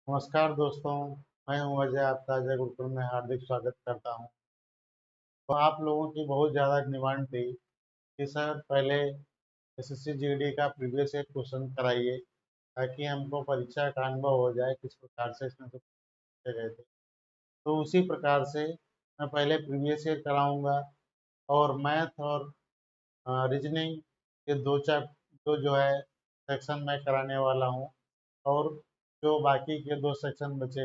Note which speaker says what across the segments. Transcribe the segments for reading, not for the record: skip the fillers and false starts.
Speaker 1: नमस्कार दोस्तों। मैं हूं अजय, आपका अजय गुरुकुल में हार्दिक स्वागत करता हूं। तो आप लोगों की बहुत ज़्यादा डिमांड थी कि सर पहले एसएससी जीडी का प्रीवियस ईयर क्वेश्चन कराइए, ताकि हमको परीक्षा का अनुभव हो जाए किस प्रकार से इसमें से पूछे गए थे। तो उसी प्रकार से मैं पहले प्रीवियस ईयर कराऊंगा, और मैथ और रीजनिंग के दो जो है सेक्शन मैं कराने वाला हूं। और जो बाकी के दो सेक्शन बचे,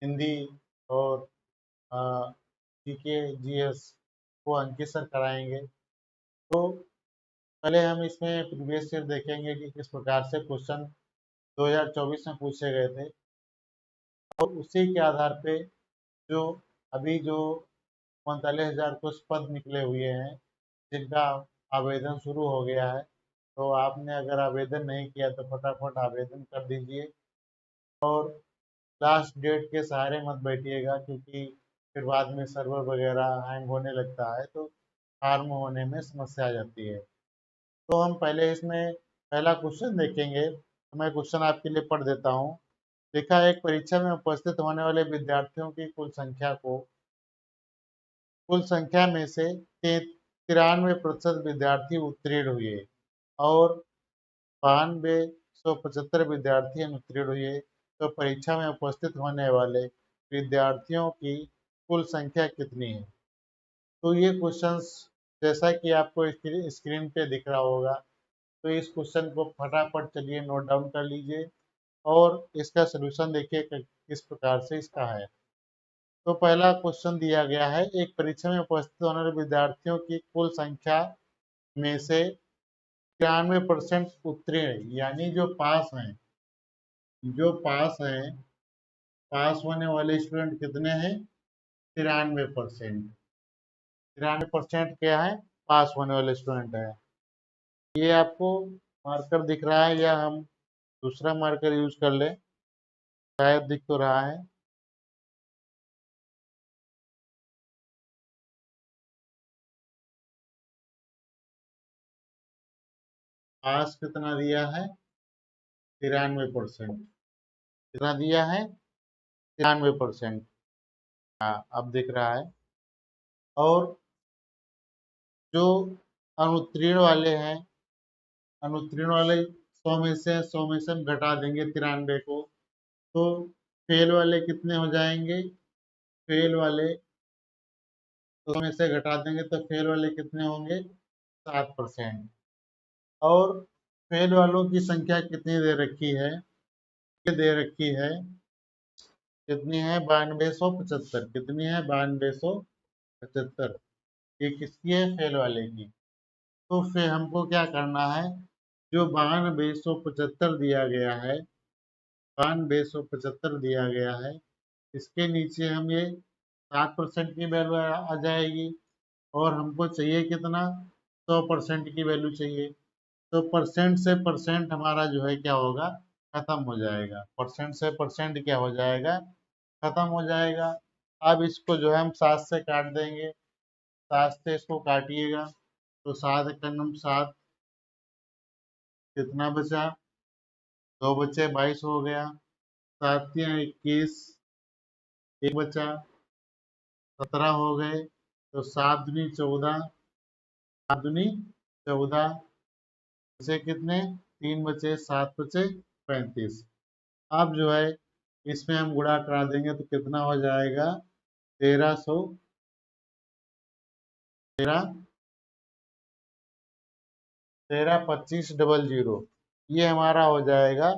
Speaker 1: हिंदी और जीके जीएस, को अंकित सर कराएंगे। तो पहले हम इसमें प्रीवियस ईयर देखेंगे कि किस प्रकार से क्वेश्चन 2024 में पूछे गए थे, और उसी के आधार पे जो अभी जो 45,000 कुछ पद निकले हुए हैं, जिनका आवेदन शुरू हो गया है। तो आपने अगर आवेदन नहीं किया तो फटाफट आवेदन कर दीजिए, और लास्ट डेट के सहारे मत बैठिएगा, क्योंकि फिर बाद में सर्वर वगैरह हैंग होने लगता है, तो फार्म होने में समस्या आ जाती है। तो हम पहले इसमें पहला क्वेश्चन देखेंगे, तो मैं क्वेश्चन आपके लिए पढ़ देता हूँ। लिखा है, एक परीक्षा में उपस्थित होने वाले विद्यार्थियों की कुल संख्या में से 93% विद्यार्थी उत्तीर्ण हुए, और 9275 विद्यार्थी अनुत्तीर्ण हुए। तो परीक्षा में उपस्थित होने वाले विद्यार्थियों की कुल संख्या कितनी है? तो ये क्वेश्चंस, जैसा कि आपको स्क्रीन पे दिख रहा होगा, तो इस क्वेश्चन को फटाफट चलिए नोट डाउन कर लीजिए, और इसका सलूशन देखिए कि किस प्रकार से इसका है। तो पहला क्वेश्चन दिया गया है, एक परीक्षा में उपस्थित होने वाले विद्यार्थियों की कुल संख्या में से 93% उत्तीर्ण, यानी जो पास हैं, पास होने वाले स्टूडेंट कितने हैं? 93%। 93% क्या है? पास होने वाले स्टूडेंट है। ये आपको मार्कर दिख रहा है, या हम दूसरा मार्कर यूज कर ले? शायद दिख तो रहा है। पास कितना दिया है? 93%। कितना दिया है? 93%। हाँ, अब दिख रहा है। और जो अनुत्तीर्ण वाले हैं, अनुत्तीर्ण वाले 100 में से हम घटा देंगे 93 को, तो फेल वाले कितने हो जाएंगे? फेल वाले 100 में से घटा देंगे तो फेल वाले कितने होंगे? 7%। और फेल वालों की संख्या कितनी दे रखी है? ये दे रखी है, कितनी है? 9275। कितनी है? 9275। ये किसकी है? फेल वाले की। तो फिर हमको क्या करना है? जो 9275 दिया गया है, 9275 दिया गया है, इसके नीचे हम ये 7% की वैल्यू आ जाएगी, और हमको चाहिए कितना? 100% की वैल्यू चाहिए। तो परसेंट से परसेंट हमारा जो है क्या होगा? खत्म हो जाएगा। परसेंट से परसेंट क्या हो जाएगा? खत्म हो जाएगा। अब इसको जो है हम 7 से काट देंगे। 7 से इसको काटिएगा, तो 7 का नम 7, कितना बचा? 2 बचे, 22 हो गया। 7 या 21, एक बचा, 17 हो गए। तो 7 दूनी 14, 7 दूनी 14, बचे कितने? 3 बचे, 7 बचे, 35। अब जो है इसमें हम गुणा करा देंगे तो कितना हो जाएगा? 1300, 13, 132500। ये हमारा हो जाएगा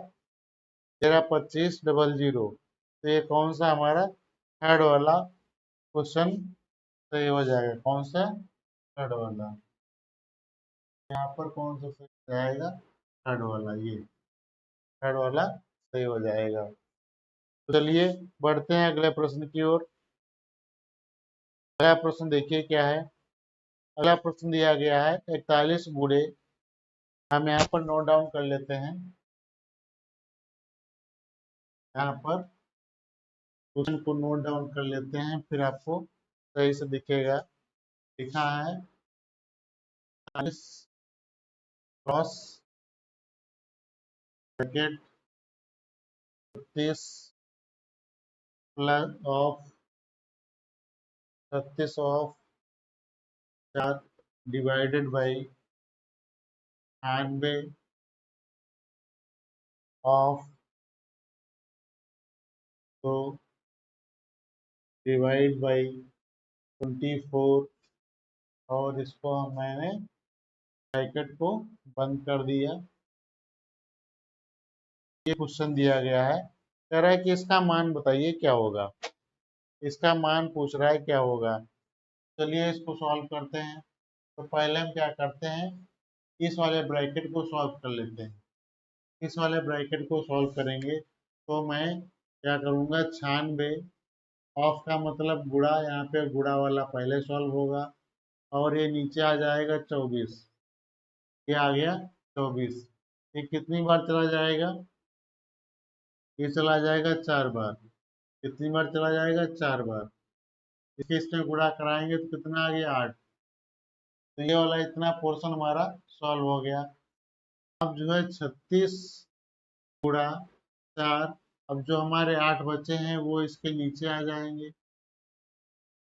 Speaker 1: 132500। तो ये कौन सा हमारा थर्ड वाला क्वेश्चन सही हो जाएगा? कौन सा? थर्ड वाला। यहाँ पर कौन सा सही हो जाएगा? थर्ड वाला। ये थर्ड वाला सही हो जाएगा। तो चलिए बढ़ते हैं अगले प्रश्न की ओर। अगला प्रश्न देखिए क्या है। अगला प्रश्न दिया गया है, 41 बूढ़े, हम यहाँ पर नोट डाउन कर लेते हैं। यहाँ पर क्वेश्चन को नोट डाउन कर लेते हैं, फिर आपको सही से दिखेगा। लिखा है 40 cross bracket 36 plus of 36 of 4 divided by 98 of 2 divide by 24 और इसको मैंने ब्रैकेट को बंद कर दिया। ये क्वेश्चन दिया गया है, कह रहा है कि इसका मान बताइए क्या होगा। इसका मान पूछ रहा है क्या होगा। चलिए इसको सॉल्व करते हैं। तो पहले हम क्या करते हैं, इस वाले ब्रैकेट को सॉल्व कर लेते हैं। इस वाले ब्रैकेट को सॉल्व करेंगे तो मैं क्या करूँगा, 96 ऑफ का मतलब गुणा, यहाँ पे गुणा वाला पहले सॉल्व होगा और ये नीचे आ जाएगा 24। ये आ गया 24। ये कितनी बार चला जाएगा, ये चला जाएगा 4 बार। कितनी बार चला जाएगा, 4 बार। इसके इसमें गुणा कराएंगे तो कितना आ गया, 8। तो ये वाला इतना पोर्शन हमारा सॉल्व हो गया। अब जो है 36 गुणा 4, अब जो हमारे 8 बचे हैं वो इसके नीचे आ जाएंगे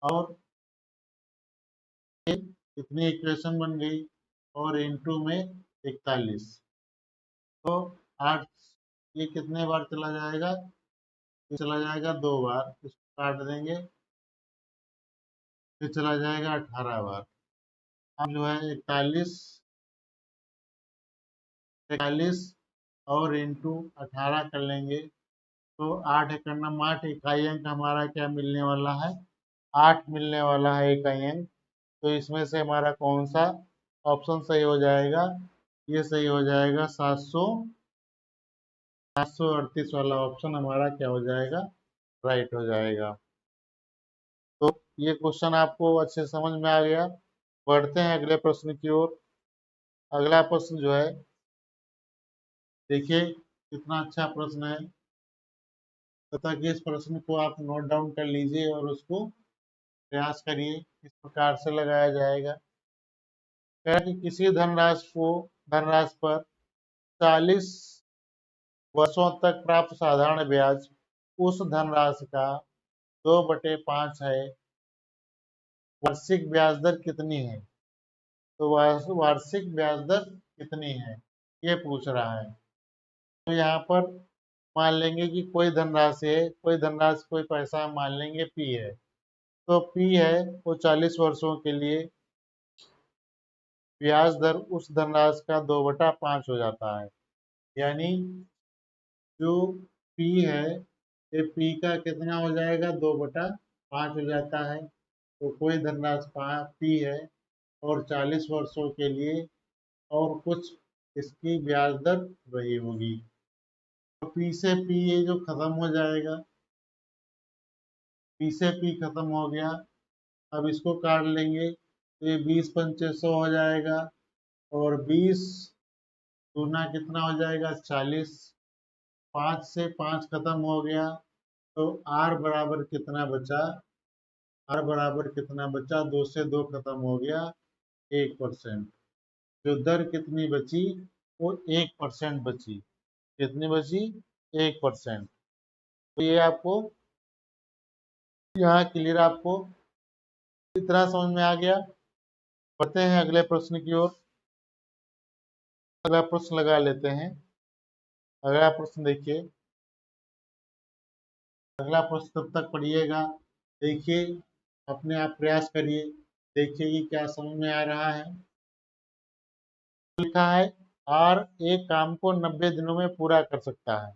Speaker 1: और इतनी इक्वेशन बन गई और इनटू में 41। तो 8 ये कितने बार चला जाएगा, ये चला जाएगा 2 बार, इसको काट देंगे, फिर चला जाएगा 18 बार। अब जो है 41 और इंटू 18 कर लेंगे तो 8 एकड़ नम 8 इकाई अंक हमारा क्या मिलने वाला है, 8 मिलने वाला है इकाई अंक। तो इसमें से हमारा कौन सा ऑप्शन सही हो जाएगा, ये सही हो जाएगा 738 वाला ऑप्शन हमारा क्या हो जाएगा, राइट हो जाएगा। तो ये क्वेश्चन आपको अच्छे से समझ में आ गया। बढ़ते हैं अगले प्रश्न की ओर। अगला प्रश्न जो है, देखिए कितना अच्छा प्रश्न है, तथा कि इस प्रश्न को आप नोट डाउन कर लीजिए और उसको प्रयास करिए किस प्रकार से लगाया जाएगा। कह कि किसी धनराशि पर 40 वर्षों तक प्राप्त साधारण ब्याज उस धनराशि का 2/5 है। वार्षिक ब्याज दर कितनी है, तो वार्षिक ब्याज दर कितनी है ये पूछ रहा है। तो यहाँ पर मान लेंगे कि कोई धनराशि है, कोई पैसा मान लेंगे पी है। तो पी है वो 40 वर्षों के लिए ब्याज दर उस धनराशि का 2/5 हो जाता है। यानी जो पी है, ये पी का कितना हो जाएगा, 2/5 हो जाता है। तो कोई धनराशि पी है और 40 वर्षों के लिए और कुछ इसकी ब्याज दर वही होगी। तो पी से पी ये जो खत्म हो जाएगा, पी से पी खत्म हो गया। अब इसको काट लेंगे तो ये 20 × 5 = 100 हो जाएगा और 20 दूना कितना हो जाएगा, 40। 5 से 5 खत्म हो गया तो आर बराबर कितना बचा, आर बराबर कितना बचा, 2 से 2 खत्म हो गया, 1%। जो दर कितनी बची, वो 1% बची। कितनी बची, 1%। तो ये आपको यहाँ क्लियर, आपको इतना समझ में आ गया। बढ़ते हैं अगले प्रश्न की ओर। अगला प्रश्न लगा लेते हैं। अगला प्रश्न देखिए, अगला प्रश्न तब तक पढ़िएगा, देखिए अपने आप प्रयास करिए, देखिए कि क्या समझ में आ रहा है। लिखा है आर एक काम को 90 दिनों में पूरा कर सकता है,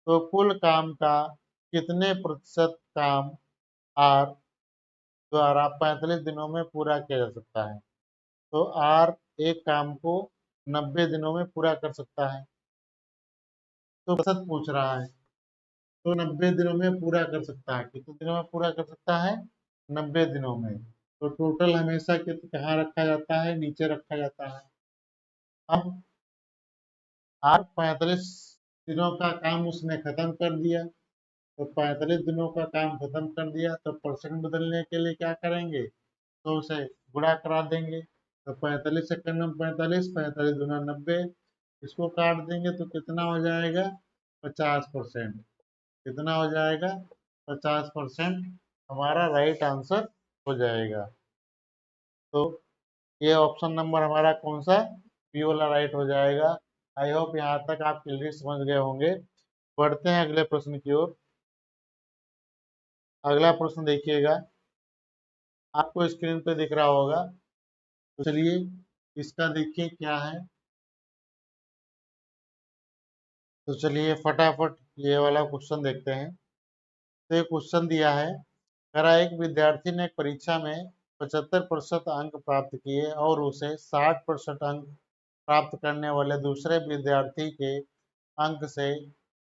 Speaker 1: तो कुल काम का कितने प्रतिशत काम आर द्वारा 45 दिनों में पूरा किया जा सकता है। तो आर एक काम को 90 दिनों में पूरा कर सकता है, तो प्रतिशत पूछ रहा है। तो 90 दिनों में पूरा कर सकता है, कितने दिनों में पूरा कर सकता है, 90 दिनों में। तो टोटल हमेशा कहाँ रखा जाता है, नीचे रखा जाता है। अब आर 45 दिनों का काम उसने खत्म कर दिया, तो 45 दिनों का काम खत्म कर दिया, तो परसेंट बदलने के लिए क्या करेंगे, तो उसे गुणा करा देंगे। तो 45 से करना 45, 45 दूना 90, इसको काट देंगे तो कितना हो जाएगा, 50%। कितना हो जाएगा? 50% हमारा राइट आंसर हो जाएगा। तो ये ऑप्शन नंबर हमारा कौन सा? बी वाला राइट हो जाएगा। आई होप यहाँ तक आप क्लियर समझ गए होंगे। बढ़ते हैं अगले प्रश्न की ओर। अगला प्रश्न देखिएगा, आपको स्क्रीन पे दिख रहा होगा। तो चलिए इसका देखिए क्या है। तो चलिए फटाफट ये वाला क्वेश्चन देखते हैं। तो ये क्वेश्चन दिया है, कह रहा है एक विद्यार्थी ने परीक्षा में 75% अंक प्राप्त किए और उसे 60% अंक प्राप्त करने वाले दूसरे विद्यार्थी के अंक से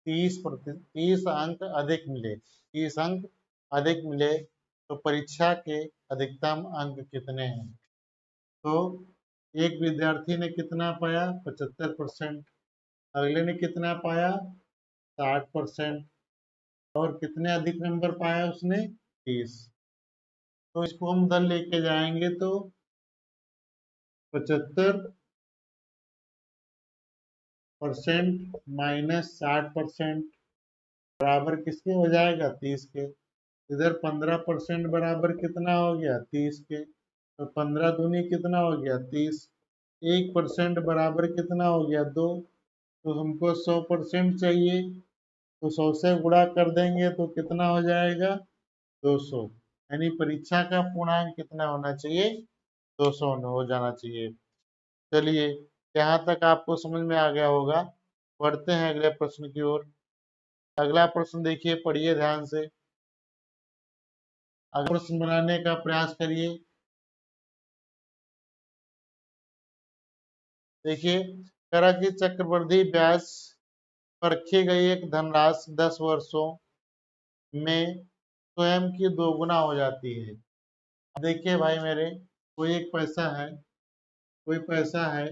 Speaker 1: 30 अंक अधिक मिले। 30 अंक अधिक मिले तो परीक्षा के अधिकतम अंक कितने हैं? तो एक विद्यार्थी ने कितना पाया? 75%। अगले ने कितना पाया? 60%। और कितने अधिक नंबर पाया उसने? 30। तो इसको हम दल लेके जाएंगे तो 75% माइनस 60% बराबर किसके हो जाएगा? 30 के। इधर 15% बराबर कितना हो गया? 30 के। तो 15 दूनी कितना हो गया? 30। 1% बराबर कितना हो गया? 2। तो हमको 100% चाहिए, तो 100 से गुणा कर देंगे तो कितना हो जाएगा? 200। यानी परीक्षा का पूर्णांक कितना होना चाहिए? 200 हो जाना चाहिए। चलिए यहाँ तक आपको समझ में आ गया होगा। बढ़ते हैं अगले प्रश्न की ओर। अगला प्रश्न देखिए, पढ़िए ध्यान से। अगला प्रश्न बनाने का प्रयास करिए। देखिए, करा कि चक्रवृद्धि ब्याज पर रखी गई एक धनराशि 10 वर्षों में स्वयं की दोगुना हो जाती है। देखिए भाई मेरे, कोई एक पैसा है, कोई पैसा है,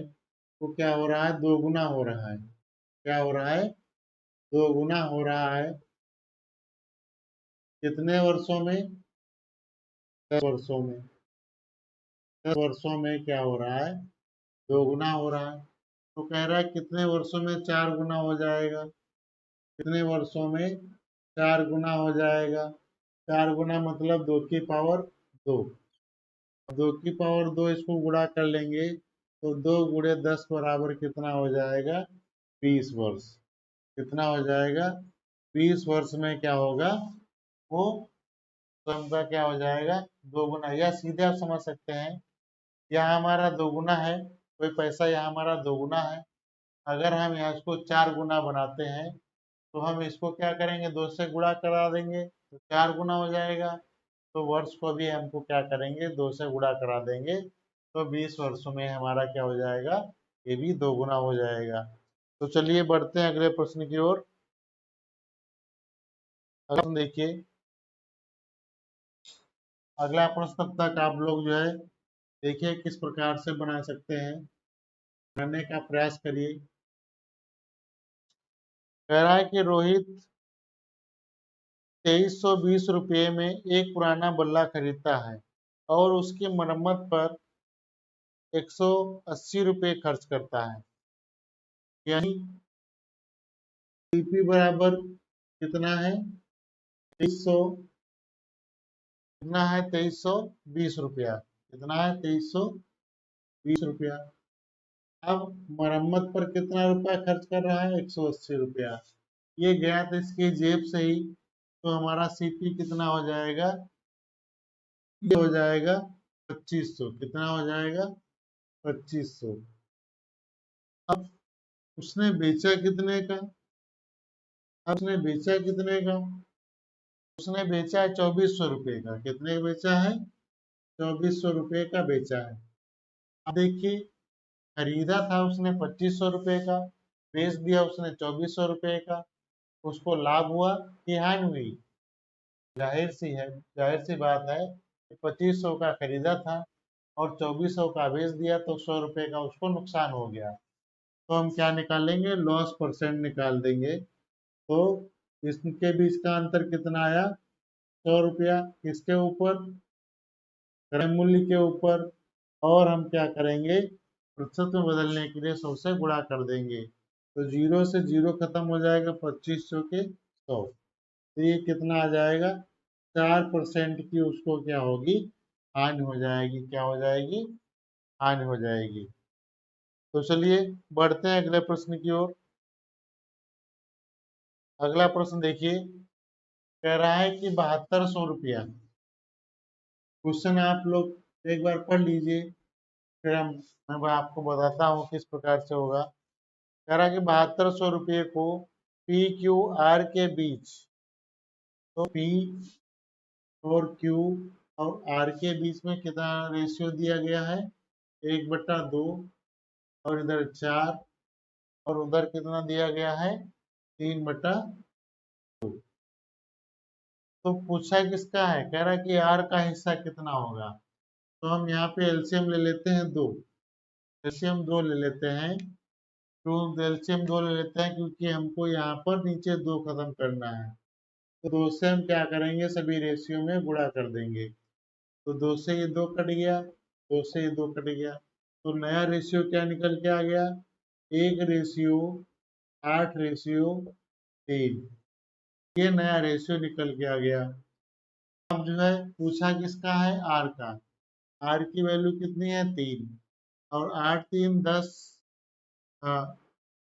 Speaker 1: वो क्या हो रहा है? दोगुना हो रहा है। क्या हो रहा है? दोगुना हो रहा है। कितने वर्षों में? 10 वर्षों में। 10 वर्षों में क्या हो रहा है? दोगुना हो रहा है। तो कह रहा है कितने वर्षों में 4 गुना हो जाएगा? कितने वर्षों में 4 गुना हो जाएगा? 4 गुना मतलब 2 की पावर 2। 2 की पावर 2 इसको गुणा कर लेंगे तो 2 गुणे 10 बराबर कितना हो जाएगा? 20 वर्ष। कितना हो जाएगा? 20 वर्ष में क्या होगा? वो स्वयं का क्या हो जाएगा? दोगुना। या सीधे आप समझ सकते हैं, यहाँ हमारा दोगुना है, कोई पैसा यहाँ हमारा दोगुना है। अगर हम यहाँ इसको 4 गुना बनाते हैं तो हम इसको क्या करेंगे? 2 से गुणा करा देंगे तो 4 गुना हो जाएगा। तो वर्ष को भी हमको क्या करेंगे? 2 से गुणा करा देंगे तो 20 वर्षों में हमारा क्या हो जाएगा? ये भी दोगुना हो जाएगा। तो चलिए बढ़ते हैं अगले प्रश्न की ओर। अगला देखिए, अगला प्रश्न तब तक आप लोग जो है देखिए किस प्रकार से बना सकते हैं, बनाने का प्रयास करिए। कह रहा है कि रोहित 2320 रुपये में एक पुराना बल्ला खरीदता है और उसकी मरम्मत पर 180 रुपये खर्च करता है। यानी सीपी बराबर कितना है? 2300। कितना है? 2320 रुपया। कितना है? 2320 रुपया। अब मरम्मत पर कितना रुपया खर्च कर रहा है? 180 रुपया। ये गया था इसकी जेब से ही, तो हमारा सीपी कितना हो जाएगा? ये हो जाएगा 2500। कितना हो जाएगा? 2500। अब उसने बेचा कितने का? अब उसने बेचा कितने का? उसने बेचा है 2400 रुपये का। कितने का बेचा है? 2400 रुपये का बेचा है। अब देखिए, खरीदा था उसने 2500 रुपये का, बेच दिया उसने 2400 रुपये का। उसको लाभ हुआ कि हानि हुई? जाहिर सी बात है कि 2500 का खरीदा था और 2400 का बेच दिया तो 100 रुपये का उसको नुकसान हो गया। तो हम क्या निकालेंगे? लॉस परसेंट निकाल देंगे। तो इसके बीच का अंतर कितना आया? 100 रुपया। किसके ऊपर? क्रय मूल्य के ऊपर। और हम क्या करेंगे? प्रतिशत में बदलने के लिए 100 से गुणा कर देंगे। तो 0 से 0 खत्म हो जाएगा, 25 चौके 100। तो ये कितना आ जाएगा, 4% की उसको क्या होगी, हानि हो जाएगी। क्या हो जाएगी, हानि हो जाएगी। तो चलिए बढ़ते हैं अगले प्रश्न की ओर। अगला प्रश्न देखिए, कह रहा है कि 7200 रुपया। क्वेश्चन आप लोग एक बार पढ़ लीजिए, फिर मैं आपको बताता हूँ किस प्रकार से होगा। कह रहा है कि 7200 रुपये को पी क्यू आर के बीच, तो पी और क्यू और आर के बीच में कितना रेशियो दिया गया है, 1/2, और इधर 4, और उधर कितना दिया गया है, 3/2। तो पूछा किसका है, कह रहा है कि आर का हिस्सा कितना होगा। तो हम यहाँ पे एलसीएम ले लेते हैं 2, एलसीएम 2 ले लेते हैं। तो एलसीएम 2 ले लेते हैं क्योंकि हमको यहाँ पर नीचे 2 खत्म करना है। तो 2 से हम क्या करेंगे, सभी रेशियो में गुणा कर देंगे। तो 2 से ये 2 कट गया, 2 से ये 2 कट गया। तो नया रेशियो क्या निकल के आ गया, 1:8:3। ये नया रेशियो निकल के आ गया। अब जो है पूछा किसका है, आर का। आर की वैल्यू कितनी है, 3, और 8 3 10, हाँ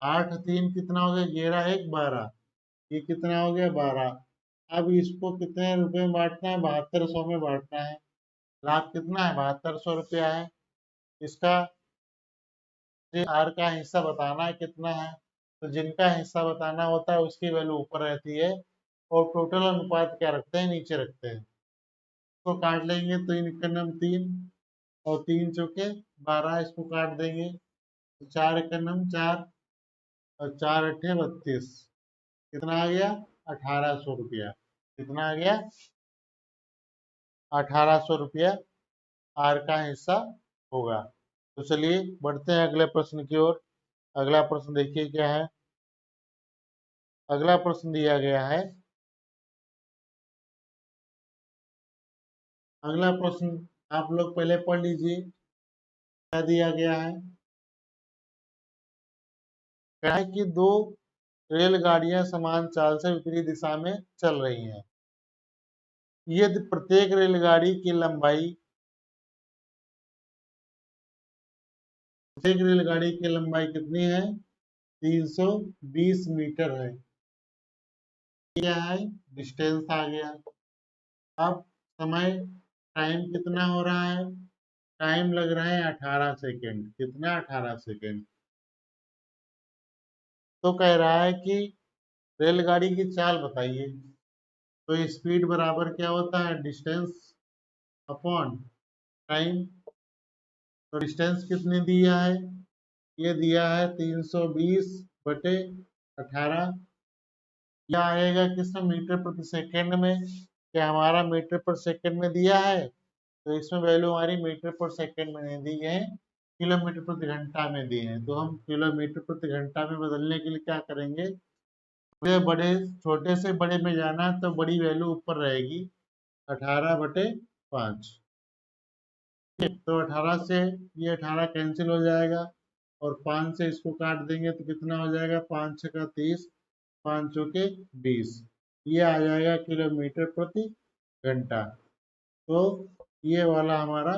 Speaker 1: 8 3 कितना हो गया, 11 1 12। ये कितना हो गया, 12। अब इसको कितने रुपए में बांटना है, 7200 में बांटना है। लाभ कितना है, 7200 रुपया है। इसका आर का हिस्सा बताना है कितना है। तो जिनका हिस्सा बताना होता है उसकी वैल्यू ऊपर रहती है, और टोटल अनुपात क्या रखते हैं, नीचे रखते हैं। तो काट लेंगे, तो इनका नाम 3, और 3 चौके 12, इसको काट देंगे। तो 4 का नाम 4, और 4 अट्ठे 32। कितना आ गया, 1800 रुपया। कितना आ गया, 1800 रुपया आर का हिस्सा होगा। तो चलिए बढ़ते हैं अगले प्रश्न की ओर। अगला प्रश्न देखिए क्या है। अगला प्रश्न दिया गया है, अगला प्रश्न आप लोग पहले पढ़ लीजिए, क्या दिया गया है। कहा है कि 2 रेलगाड़ियां समान चाल से विपरीत दिशा में चल रही हैं। यदि प्रत्येक रेलगाड़ी की लंबाई, प्रत्येक रेलगाड़ी की लंबाई कितनी है, 320 मीटर है। क्या है, डिस्टेंस आ गया। अब समय, टाइम कितना हो रहा है, टाइम लग रहा है 18 सेकेंड। कितना, 18 सेकेंड। तो कह रहा है कि रेलगाड़ी की चाल बताइए। तो स्पीड बराबर क्या होता है, डिस्टेंस अपॉन टाइम। तो डिस्टेंस कितने दिया है, ये दिया है 320/18। यह आएगा किसमें, मीटर प्रति सेकंड में। क्या हमारा मीटर पर सेकंड में दिया है, तो इसमें वैल्यू हमारी मीटर पर सेकंड में नहीं दी है, किलोमीटर प्रति घंटा में दी है। तो हम किलोमीटर प्रति घंटा में बदलने के लिए क्या करेंगे, बड़े छोटे से बड़े में जाना है तो बड़ी वैल्यू ऊपर रहेगी, 18/5। तो 18 से ये 18 कैंसिल हो जाएगा, और 5 से इसको काट देंगे तो कितना हो जाएगा, 5 6 30, 5 चौके 20। ये आ जाएगा किलोमीटर प्रति घंटा। तो ये वाला हमारा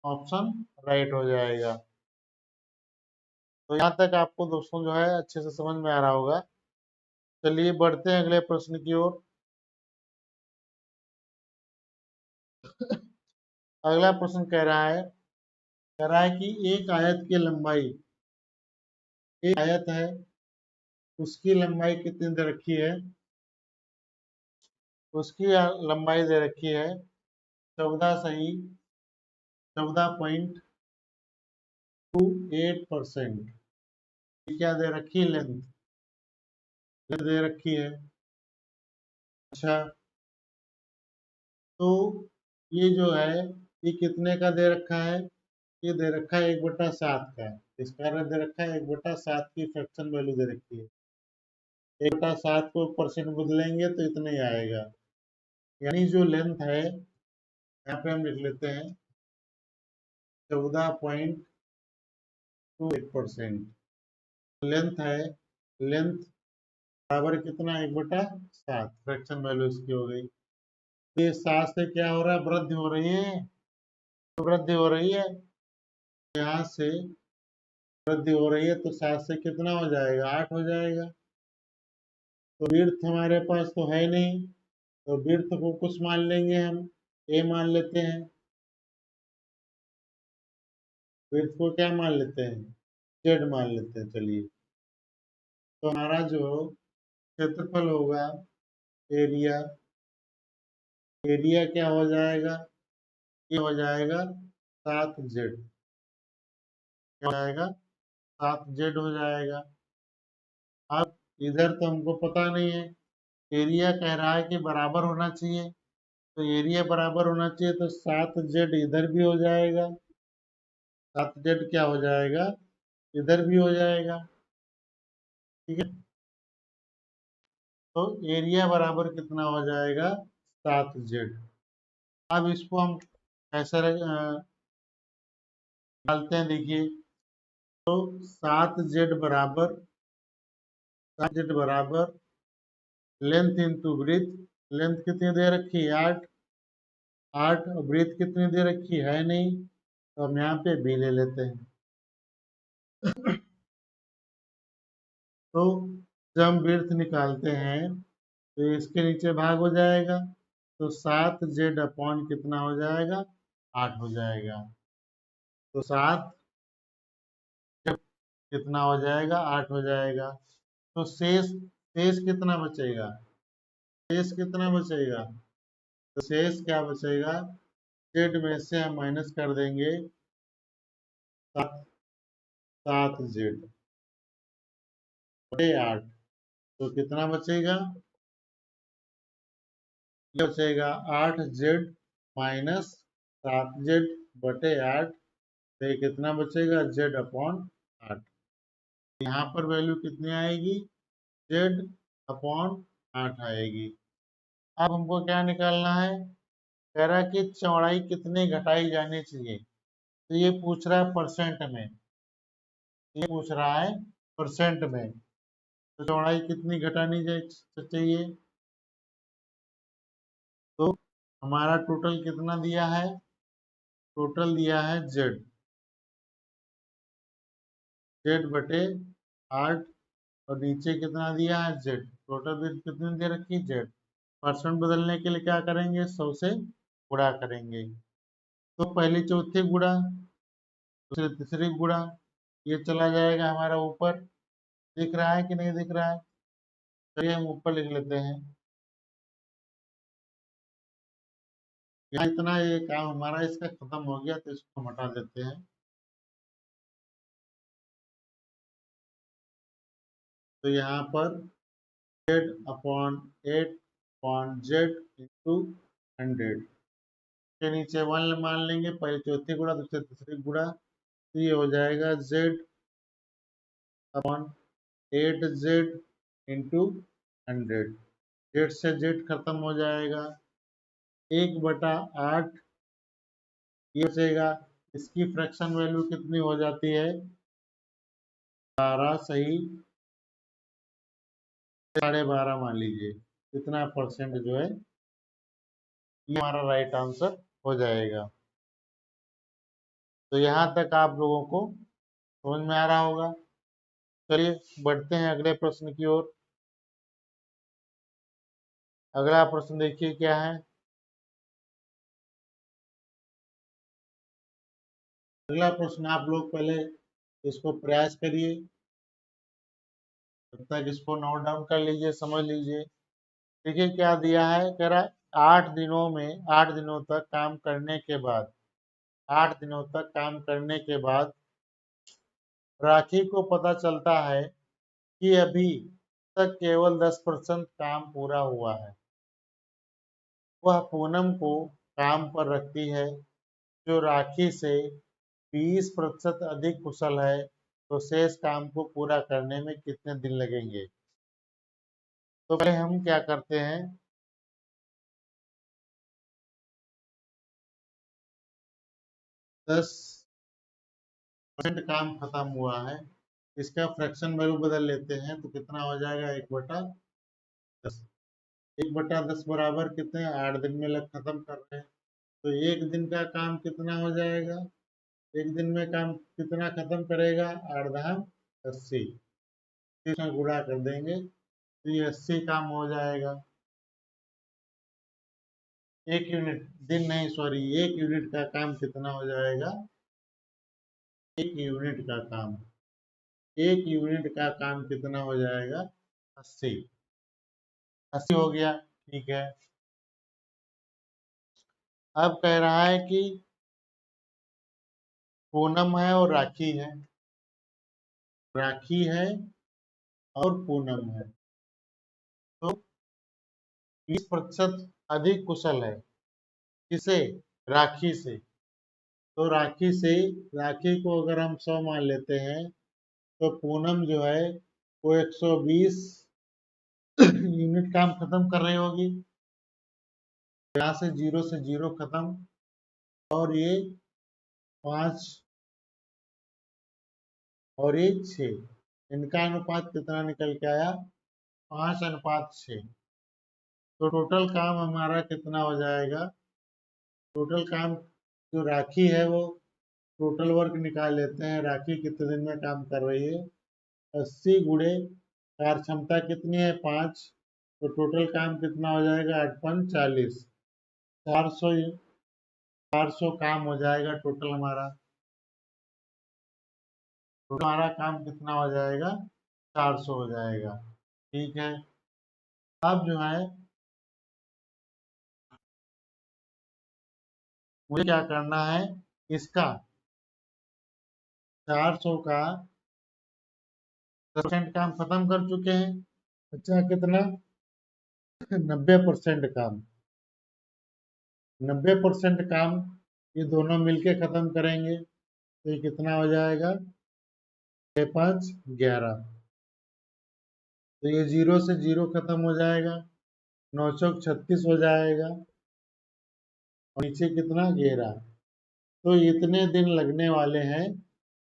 Speaker 1: ऑप्शन राइट हो जाएगा। तो यहाँ तक आपको दोस्तों जो है अच्छे से समझ में आ रहा होगा। चलिए बढ़ते हैं अगले प्रश्न की ओर। अगला प्रश्न कह रहा है कि एक आयत की लंबाई, एक आयत है उसकी लंबाई कितनी दे रखी है, उसकी लंबाई दे रखी है 14.28%। क्या दे रखी है, लेंथ दे रखी है। अच्छा, तो ये जो है ये कितने का दे रखा है, ये दे रखा है 1/7 का। इस कारण दे रखा है 1/7 की फ्रैक्शन वैल्यू दे रखी है। 1/7 को परसेंट बदलेंगे तो इतना ही आएगा। यानी जो लेंथ है, यहाँ पे हम लिख लेते हैं 14.28% लेंथ है लेंथ बराबर कितना, 1/7, फ्रैक्शन वैल्यू इसकी हो गई। तो ये 7 से क्या हो रहा है, वृद्धि हो रही है, तो वृद्धि हो रही है, यहाँ से वृद्धि हो रही है, तो 7 से कितना हो जाएगा, 8 हो जाएगा। तो विड्थ हमारे पास तो है नहीं, तो विड्थ को कुछ मान लेंगे हम, ए मान लेते हैं। विड्थ को क्या मान लेते हैं, जेड मान लेते हैं, चलिए। तो हमारा जो क्षेत्रफल होगा, एरिया, एरिया क्या हो जाएगा, ये हो जाएगा 7 जेड, क्या हो जाएगा, 7 जेड हो जाएगा। अब इधर तो हमको पता नहीं है, एरिया कह रहा है कि बराबर होना चाहिए, तो एरिया बराबर होना चाहिए, तो 7 जेड इधर भी हो जाएगा, 7 जेड क्या हो जाएगा, इधर भी हो जाएगा, ठीक है। तो एरिया बराबर कितना हो जाएगा, 7 जेड। अब इसको हम कैसे निकालते हैं, देखिए। तो 7 जेड बराबर लेंथ इंटू ब्रीथ, लेंथ कितनी दे रखी है, 8, 8, ब्रीथ कितनी दे रखी है नहीं, तो हम यहाँ पे बी ले लेते हैं। तो जब हम ब्रीथ निकालते हैं तो इसके नीचे भाग हो जाएगा, तो 7 जेड अपॉन कितना हो जाएगा, 8 हो जाएगा। तो 7 कितना हो जाएगा, 8 हो जाएगा। तो शेष शेष कितना बचेगा, शेष कितना बचेगा, तो शेष क्या बचेगा, जेड में से हम माइनस कर देंगे 7 जेड बटे 8, तो कितना बचेगा, ये बचेगा 8 जेड माइनस 7 जेड बटे 8, तो ये कितना बचेगा, जेड अपॉन 8। यहाँ पर वैल्यू कितनी आएगी, जेड अपॉन 8 आएगी। अब हमको क्या निकालना है, कह रहा है कि चौड़ाई कितनी घटाई जानी चाहिए, तो ये पूछ रहा है परसेंट में, ये पूछ रहा है परसेंट में, तो चौड़ाई कितनी घटानी चाहिए। तो हमारा टोटल कितना दिया है, टोटल दिया है जेड, जेड बटे 8, और नीचे कितना दिया है, जेड, टोटल बिल कितनी दे रखी, जेड। परसेंट बदलने के लिए क्या करेंगे, 100 से गुणा करेंगे, तो पहली चौथी गुणा, दूसरी तीसरी गुणा, ये चला जाएगा हमारा ऊपर, दिख रहा है कि नहीं दिख रहा है, चलिए हम ऊपर लिख लेते हैं। यहाँ इतना ये काम हमारा इसका खत्म हो गया, तो इसको हम हटा देते हैं। तो यहाँ पर Z upon 8 upon Z into 100 के नीचे 1 मान लेंगे, पहले चौथी गुणा दूसरी तीसरी गुणा, तो ये हो जाएगा Z upon 8 Z into 100, Z से जेड खत्म हो जाएगा, 1/8 ये बचेगा। इसकी फ्रैक्शन वैल्यू कितनी हो जाती है, 12 सही, 12.5 मान लीजिए, इतना परसेंट जो है, ये हमारा राइट आंसर हो जाएगा। तो यहाँ तक आप लोगों को समझ में आ रहा होगा। चलिए बढ़ते हैं अगले प्रश्न की ओर। अगला प्रश्न देखिए क्या है। अगला प्रश्न आप लोग पहले इसको प्रयास करिए, तब तक इसको नोट डाउन कर लीजिए, समझ लीजिए। देखिए क्या दिया है, कह रहा है 8 दिनों तक काम करने के बाद, 8 दिनों तक काम करने के बाद राखी को पता चलता है कि अभी तक केवल 10% काम पूरा हुआ है। वह पूनम को काम पर रखती है, जो राखी से 20% अधिक कुशल है, तो शेष काम को पूरा करने में कितने दिन लगेंगे। तो पहले हम क्या करते हैं, 10% काम खत्म हुआ है, इसका फ्रैक्शन वैल्यू बदल लेते हैं तो कितना हो जाएगा 1/10। 1/10 बराबर कितने 8 दिन में लग खत्म कर रहे हैं, तो एक दिन का काम कितना हो जाएगा, एक दिन में काम कितना खत्म करेगा 8×10 80, इसमें गुणा कर देंगे तो ये 80 काम हो जाएगा। एक यूनिट दिन नहीं, सॉरी, एक यूनिट का काम कितना हो जाएगा, एक यूनिट का काम, एक यूनिट का काम कितना हो जाएगा 80। 80 हो गया, ठीक है। अब कह रहा है कि पूनम है और राखी है, राखी है और पूनम है, तो 20% अधिक कुशल है, किसे, राखी से। तो राखी से, राखी को अगर हम 100 मान लेते हैं तो पूनम जो है वो 120 यूनिट काम खत्म कर रही होगी, यहाँ से 0 से 0 खत्म, और ये 5 और ये 6, इनका अनुपात कितना निकल के आया, 5:6। तो टोटल काम हमारा कितना हो जाएगा, टोटल काम जो राखी है वो टोटल वर्क निकाल लेते हैं, राखी कितने दिन में काम कर रही है, 80 गुणे कार्य क्षमता कितनी है 5, तो टोटल काम कितना हो जाएगा 8×5 = 40, 400, 400 काम हो जाएगा टोटल हमारा, टोटल हमारा काम कितना हो जाएगा 400 हो जाएगा, ठीक है। अब जो है मुझे क्या करना है, इसका 400 का 10% काम खत्म कर चुके हैं, अच्छा कितना 90% काम, 90% काम ये दोनों मिलके खत्म करेंगे तो ये कितना हो जाएगा 6×5 = 11, तो ये 0 से 0 खत्म हो जाएगा, 9×36 हो जाएगा, और नीचे कितना 11, तो इतने दिन लगने वाले हैं,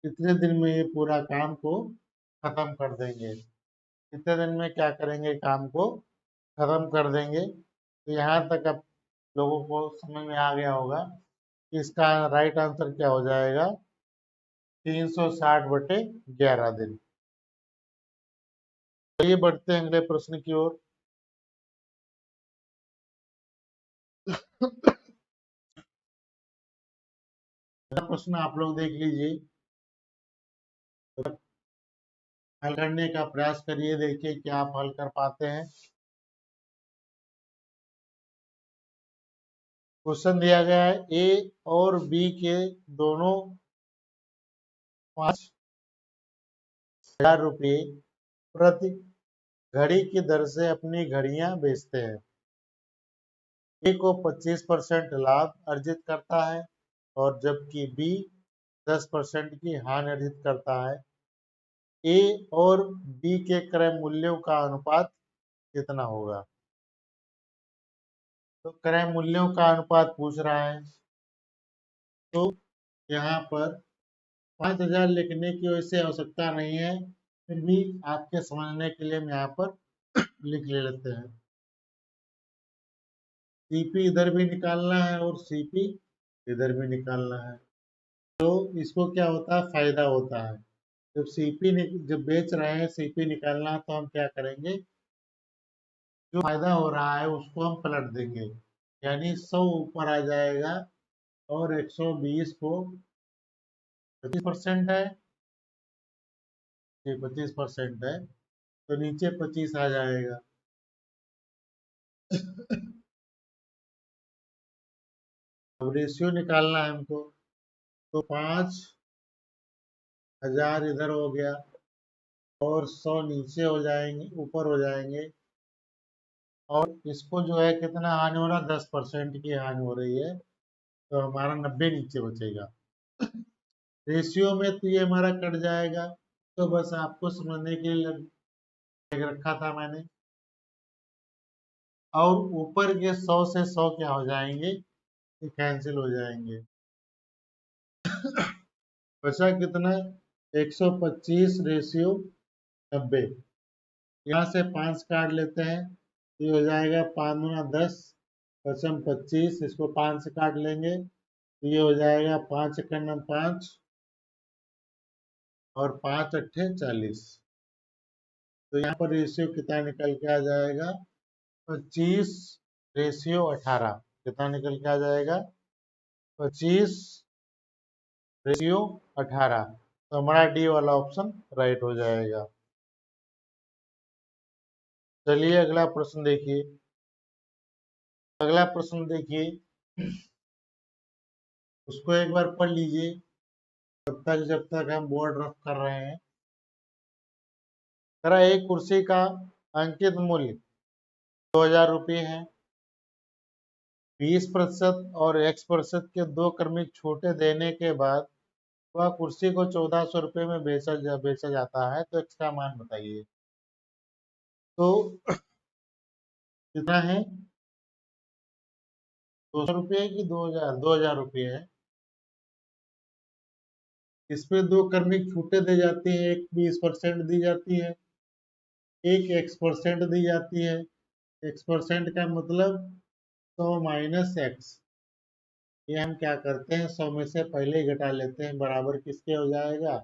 Speaker 1: इतने दिन में ये पूरा काम को खत्म कर देंगे, इतने दिन में क्या करेंगे काम को खत्म कर देंगे। तो यहाँ तक अब लोगों को समझ में आ गया होगा कि इसका राइट आंसर क्या हो जाएगा, 360/11 दिन। चलिए बढ़ते हैं अगले प्रश्न की ओर। अगला प्रश्न आप लोग देख लीजिए, हल करने का प्रयास करिए, देखिए क्या आप हल कर पाते हैं। क्वेश्चन दिया गया है ए और बी के दोनों 5,000 रुपये प्रति घड़ी की दर से अपनी घड़ियां बेचते हैं। ए को 25% लाभ अर्जित करता है और जबकि बी 10% की हानि अर्जित करता है। ए और बी के क्रय मूल्यों का अनुपात कितना होगा। तो क्रय मूल्यों का अनुपात पूछ रहा है, तो यहाँ पर 5,000 लिखने की वैसे आवश्यकता नहीं है, फिर भी आपके समझने के लिए हम यहाँ पर लिख लेते हैं। सीपी इधर भी निकालना है और सीपी इधर भी निकालना है, तो इसको क्या होता है फायदा होता है, जब सीपी जब बेच रहे हैं सीपी निकालना तो हम क्या करेंगे, जो फायदा हो रहा है उसको हम पलट देंगे, यानी 100 ऊपर आ जाएगा और 120 को 25% है, ये 25% है तो नीचे 25 आ जाएगा। अब रेशियो निकालना है हमको, तो 5,000 इधर हो गया और 100 नीचे हो जाएंगे, ऊपर हो जाएंगे, और इसको जो है कितना हानि हो रहा है 10% की हानि हो रही है, तो हमारा 90 नीचे बचेगा। रेशियो में तो ये हमारा कट जाएगा, तो बस आपको समझने के लिए रखा था मैंने, और ऊपर के 100 से 100 क्या हो जाएंगे, ये कैंसिल हो जाएंगे। बचा कितना 125/90। यहाँ से 5 काट लेते हैं, ये हो जाएगा 5 गुना 10 पचम 25, इसको 5 से काट लेंगे तो ये हो जाएगा 5 एकम 5 और 5 अट्ठे 40। तो यहाँ पर रेशियो कितना निकल के आ जाएगा? 25/18। कितना निकल के आ जाएगा? 25/18। तो हमारा डी वाला ऑप्शन राइट हो जाएगा। चलिए अगला प्रश्न देखिए। अगला प्रश्न देखिए, उसको एक बार पढ़ लीजिए जब तक हम बोर्ड रफ कर रहे हैं। जरा एक कुर्सी का अंकित मूल्य 2000 रुपये है। 20% और x% के दो क्रमिक छूटे देने के बाद वह कुर्सी को 1400 रुपये में बेचा जाता है, तो x का मान बताइए। तो कितना है? 200 रुपये की 2000 रुपये है। इसमें दो क्रमिक छूटे दी जाती है, एक 20% दी जाती है, एक x% दी जाती है। x% का मतलब 100 माइनस x। ये हम क्या करते हैं, 100 में से पहले ही घटा लेते हैं, बराबर किसके हो जाएगा?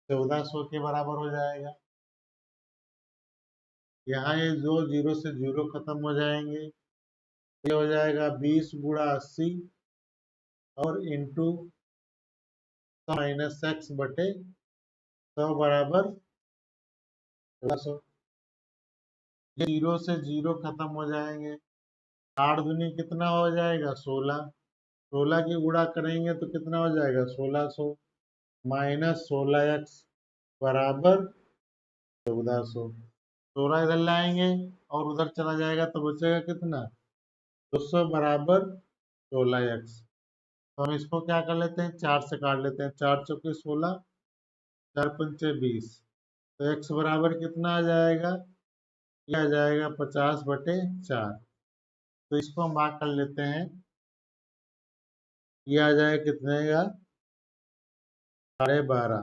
Speaker 1: 1400 के बराबर हो जाएगा। यहाँ ये जो जीरो से जीरो खत्म हो जाएंगे, ये हो जाएगा 20 गुणा 80 और इंटू 100 माइनस एक्स बटे 100 बराबर 1400। ये जीरो से जीरो खत्म हो जाएंगे, 8 दूनी कितना हो जाएगा? 16। 16 की गुणा करेंगे तो कितना हो जाएगा? 1600 माइनस 16x बराबर 1400। 16 इधर लाएंगे और उधर चला जाएगा तो बचेगा कितना? 200 बराबर 16x। तो हम इसको क्या कर लेते हैं, 4 से काट लेते हैं। 4 चौके 16, 4 पंचे 20। तो x बराबर कितना आ जाएगा? ये आ जाएगा 50/4। तो इसको हम भाग कर लेते हैं, ये आ जाएगा कितने का? 12.5।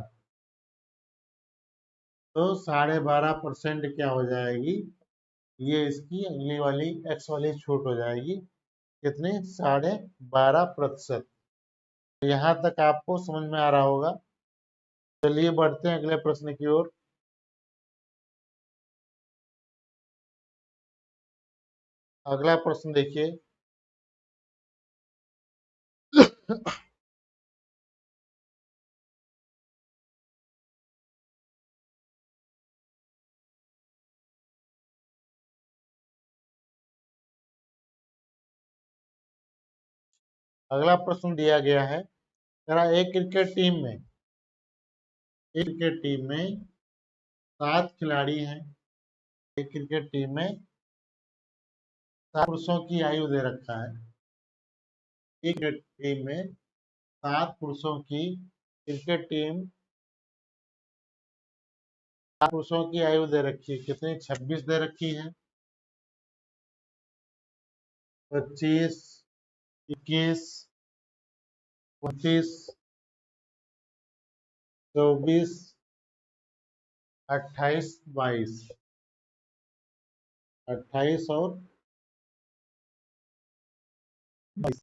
Speaker 1: तो 12.5% क्या हो जाएगी? ये इसकी अगली वाली x वाली छूट हो जाएगी। कितनी? 12.5%। यहाँ तक आपको समझ में आ रहा होगा। चलिए बढ़ते हैं अगले प्रश्न की ओर। अगला प्रश्न देखिए। अगला प्रश्न दिया गया है, जरा एक क्रिकेट टीम में 7 खिलाड़ी हैं। एक क्रिकेट टीम में 7 पुरुषों की आयु दे रखा है। एक क्रिकेट टीम में 7 पुरुषों की क्रिकेट टीम 7 पुरुषों की आयु दे रखी है। कितनी? 26 दे रखी है। 25, 21, 29, 24, 28, 22। 28 और 22।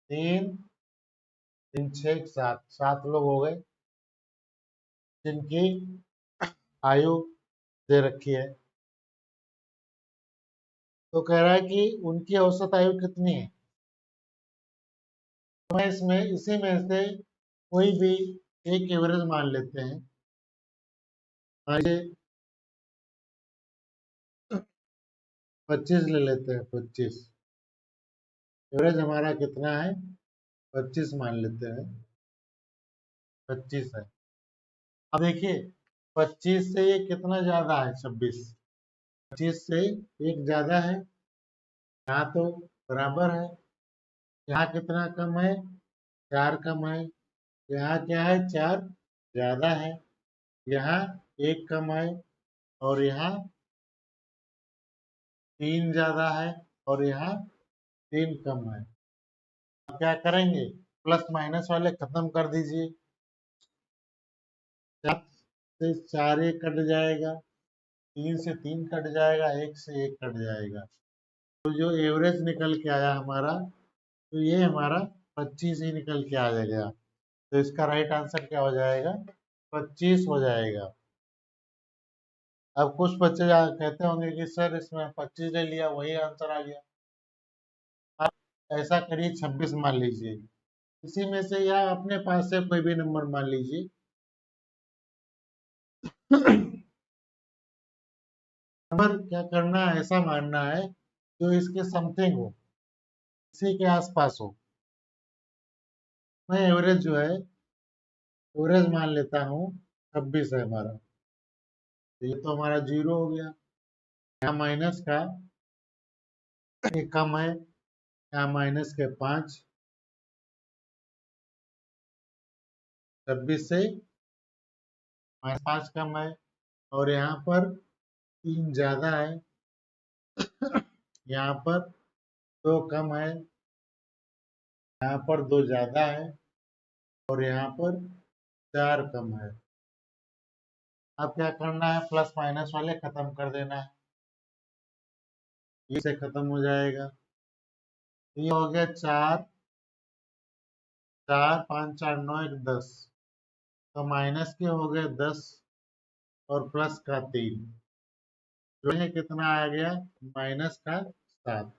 Speaker 1: 3, 3, 6, 7, 7 लोग हो गए जिनकी आयु दे रखी है। तो कह रहा है कि उनकी औसत आयु कितनी है। तो मैं इसमें इसी में से कोई भी एक एवरेज मान लेते हैं। आइए 25 ले लेते हैं। 25 एवरेज हमारा कितना है? 25 मान लेते हैं। 25 है। अब देखिए 25 से ये कितना ज्यादा है? 26। 25 से एक ज्यादा है, यहाँ तो बराबर है। यहाँ कितना कम है? 4 कम है। यहाँ क्या है? 4 ज्यादा है। यहाँ 1 कम है और यहाँ 3 ज़्यादा है और यहाँ 3 कम है। अब क्या करेंगे, प्लस माइनस वाले खत्म कर दीजिए। 4 से 4 एक कट जाएगा, 3 से 3 कट जाएगा, 1 से 1 कट जाएगा। तो जो एवरेज निकल के आया हमारा, तो ये हमारा 25 ही निकल के आ गया। तो इसका राइट आंसर क्या हो जाएगा, 25 हो जाएगा। अब कुछ बच्चे कहते होंगे कि सर इसमें 25 ले लिया वही आंसर आ गया। आप ऐसा करिए, 26 मान लीजिए, इसी में से या अपने पास से कोई भी नंबर मान लीजिए। नंबर क्या करना है, ऐसा मानना है जो इसके समथिंग हो, इसी के आसपास हो। मैं एवरेज जो है, एवरेज मान लेता हूँ 26 है हमारा। तो ये तो हमारा 0 हो गया। यहाँ माइनस का एक कम है, यहाँ माइनस के 5, 26 से -5 कम है, और यहाँ पर 3 ज्यादा है, यहाँ पर 2 कम है, यहाँ पर 2 ज्यादा है, और यहाँ पर 4 कम है। अब क्या करना है, प्लस माइनस वाले खत्म कर देना है, ये से खत्म हो जाएगा। ये हो गया 4, 4 5 4 9 1 10, तो माइनस के हो गए 10 और प्लस का 3, जो है कितना आ गया, माइनस का 7।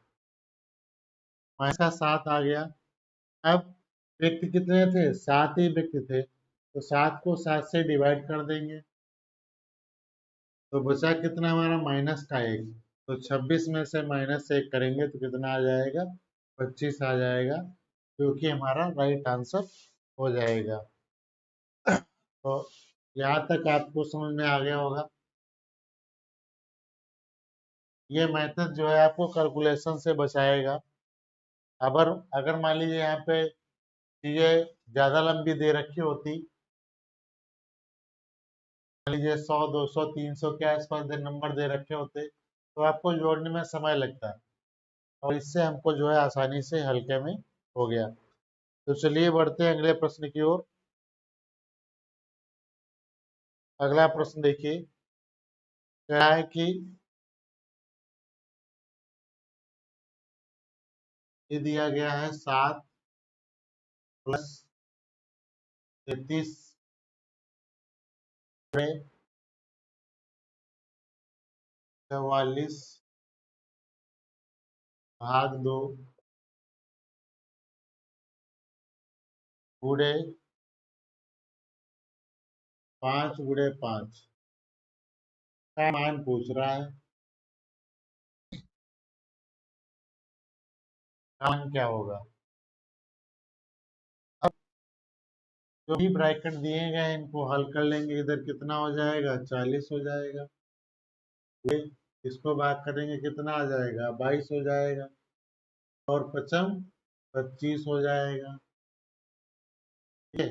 Speaker 1: माइनस का 7 आ गया। अब व्यक्ति कितने थे, 7 ही व्यक्ति थे, तो 7 को 7 से डिवाइड कर देंगे, तो बचा कितना हमारा, माइनस का 1। तो 26 में से माइनस 1 करेंगे तो कितना आ जाएगा, 25 आ जाएगा, जो कि हमारा राइट आंसर हो जाएगा। तो यहाँ तक आपको समझ में आ गया होगा। ये मेथड जो है आपको कैलकुलेशन से बचाएगा। अगर अगर मान लीजिए यहाँ पे चीजें ज्यादा लंबी दे रखी होती, मान लीजिए 100 200 300 के आसपास नंबर दे रखे होते, तो आपको जोड़ने में समय लगता है, और इससे हमको जो है आसानी से हल्के में हो गया। तो चलिए बढ़ते हैं अगले प्रश्न की ओर। अगला प्रश्न देखिए, क्या है कि ये दिया गया है 7 प्लस 33 44 भाग 2 गुणे 5 गुणे 5 का मान पूछ रहा है। मान क्या होगा, अब जो भी ब्रैकेट दिए गए हैं इनको हल कर लेंगे, इधर कितना हो जाएगा, 40 हो जाएगा। ये इसको भाग करेंगे कितना आ जाएगा, 22 हो जाएगा, और पचम 25 हो जाएगा। ठीक है,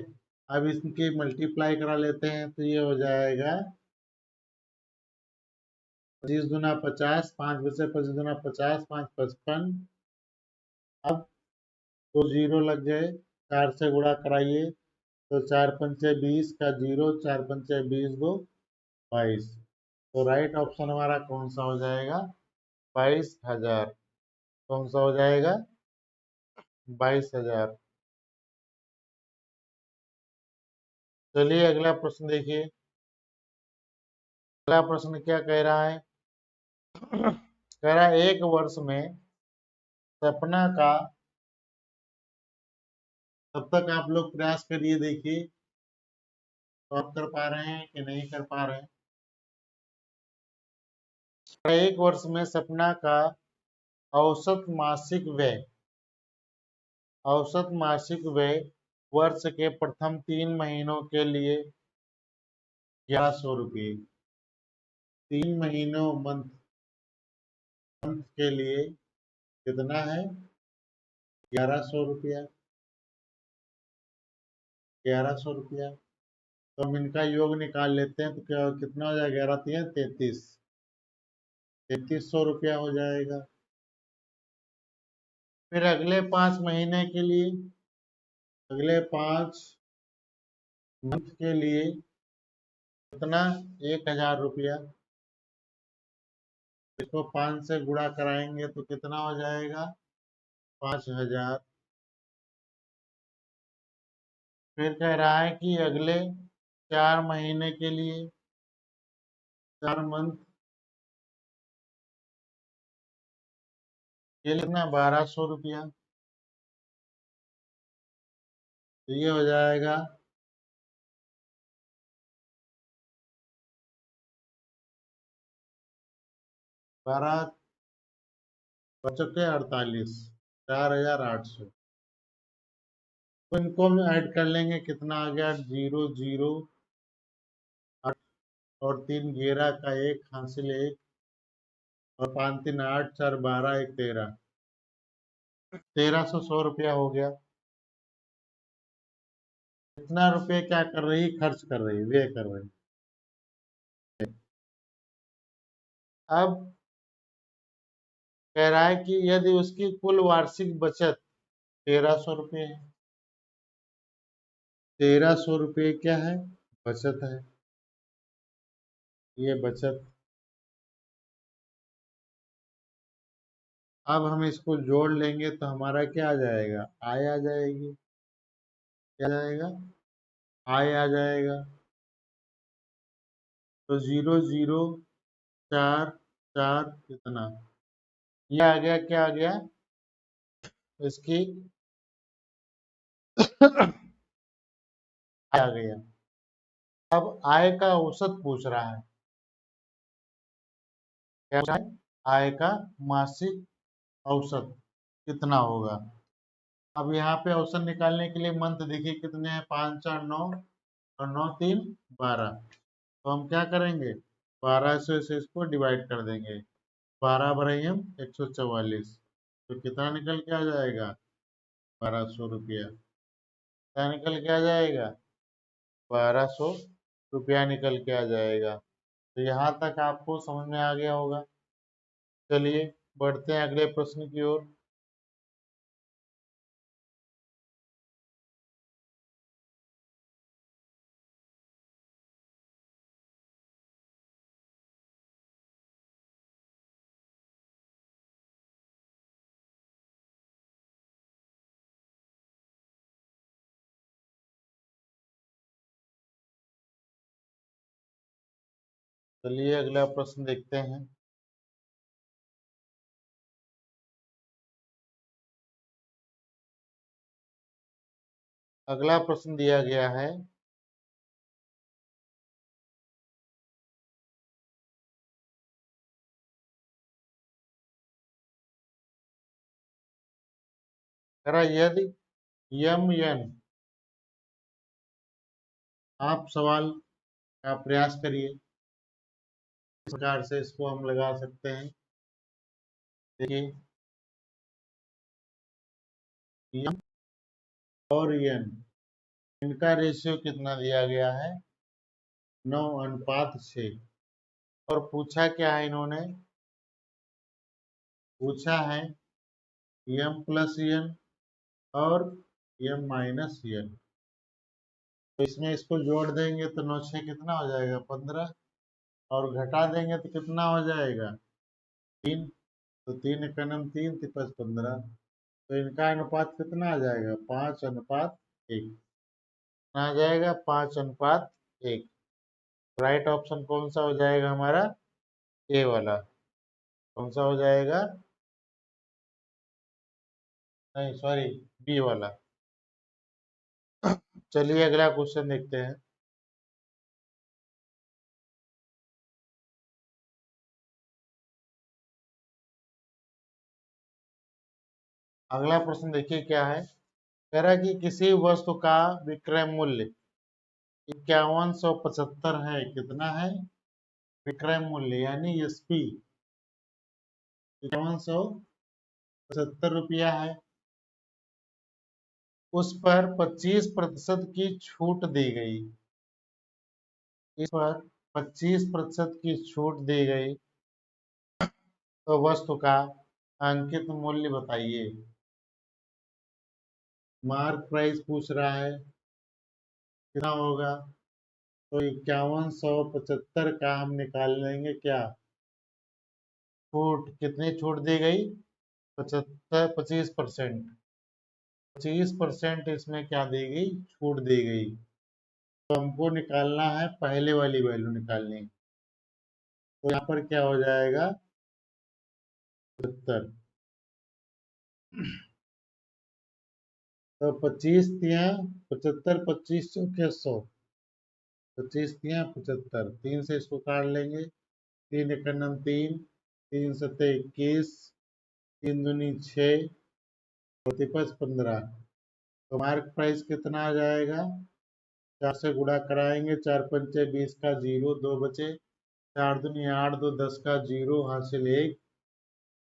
Speaker 1: अब इसकी मल्टीप्लाई करा लेते हैं, तो ये हो जाएगा 25 दूना 50, 5 बचे 25 दूना 50, 5 55। अब तो जीरो लग गए, 4 से गुणा कराइए, तो 4 पंचे 20 का जीरो, 4 पंचे 20 दो 22। तो राइट ऑप्शन हमारा कौन सा हो जाएगा, 22,000। कौन सा हो जाएगा, 22,000। चलिए अगला प्रश्न देखिए। अगला प्रश्न क्या कह रहा है, कह रहा है एक वर्ष में सपना का, तब तक आप लोग प्रयास करिए, देखिए तो आप कर पा रहे हैं कि नहीं कर पा रहे हैं। एक वर्ष में सपना का औसत मासिक व्यय, औसत मासिक व्यय वर्ष के प्रथम 3 महीनों के लिए 1100 रुपये, 3 महीनों मंथ मंथ के लिए कितना है, 1100 रुपया, 1100 रुपया। तो हम इनका योग निकाल लेते हैं, तो क्या कितना हो जाएगा, 11 3 33। ₹3300 हो जाएगा। फिर अगले 5 महीने के लिए, अगले 5 मंथ के लिए कितना? ₹1000। इसको 5 से गुणा कराएंगे तो कितना हो जाएगा? 5000। फिर कह रहा है कि अगले 4 महीने के लिए, 4 मंथ के लिए कितना? ₹1200। तो ये हो जाएगा 12 48, 4800। तो इनको हम ऐड कर लेंगे, कितना आ गया? 0 0 8 और 3 11 का 1 हासिल 1 और 5 3 8 4 12 1 13। 1300 हो गया। इतना रुपये क्या कर रही? खर्च कर रही, व्यय कर रही। अब कह रहा है कि यदि उसकी कुल वार्षिक बचत 1300 है, 1300 क्या है? बचत है। ये बचत। अब हम इसको जोड़ लेंगे तो हमारा क्या आ जाएगा? आय आ जाएगी। क्या आ जाएगा? आय आ जाएगा। तो 0 0 4 4 कितना? ये आ गया, क्या आ गया? इसकी आय आ गया। अब आय का औसत पूछ रहा है। क्या पूछ रहा है? आय का मासिक औसत कितना होगा? अब यहाँ पे औसत निकालने के लिए मंथ देखिए कितने हैं? 5 4 9 और 9 3 12। तो हम क्या करेंगे? 1200 से इसको डिवाइड कर देंगे। 12 बराबर 144। तो कितना निकल के आ जाएगा? ₹1200। क्या निकल के आ जाएगा? ₹1200 निकल के आ जाएगा। तो यहाँ तक आपको समझ में आ गया होगा। चलिए बढ़ते हैं अगले प्रश्न की ओर। चलिए अगला प्रश्न देखते हैं। अगला प्रश्न दिया गया है, यदि यम एन, आप सवाल का प्रयास करिए। इस प्रकार से इसको हम लगा सकते हैं। देखिए यम और एन, इनका रेशियो कितना दिया गया है? 9:6। और पूछा क्या है इन्होंने? पूछा है यम प्लस एन और यम माइनस एन। तो इसमें इसको जोड़ देंगे तो 9 6 कितना हो जाएगा? 15। और घटा देंगे तो कितना हो जाएगा? 3। तो 3 एकम 3 तिपस 15। तो इनका अनुपात कितना आ जाएगा? 5:1। आ जाएगा 5:1। राइट ऑप्शन कौन सा हो जाएगा हमारा? ए वाला। कौन सा हो जाएगा? नहीं सॉरी, बी वाला। चलिए अगला क्वेश्चन देखते हैं। अगला प्रश्न देखिए क्या है। कह रहा है कि किसी वस्तु का विक्रय मूल्य 5175 है। कितना है? विक्रय मूल्य यानी एसपी 5175 है। उस पर 25% की छूट दी गई। इस पर 25% की छूट दी गई। तो वस्तु का अंकित मूल्य बताइए। मार्क प्राइस पूछ रहा है, कितना होगा? तो 5175 का हम निकाल लेंगे क्या? छूट कितनी छूट दी गई? 25%। 25% इसमें क्या दी गई? छूट दी गई। तो हमको निकालना है, पहले वाली वैल्यू निकालनी है। तो यहाँ पर क्या हो जाएगा? 75। तो 25 तिया 75, 25 चौके 100, 25 तिया 75, 3 से इसको काट लेंगे। 3 एकम 3, 3 सत्ते 21, 3 दूनी 6, और 15। तो मार्क प्राइस कितना आ जाएगा? 4 से गुणा कराएंगे, 4 पंचे 20 का 0, 2 बचे, 4 दूनी 8, 2 10 का 0, हासिल 1,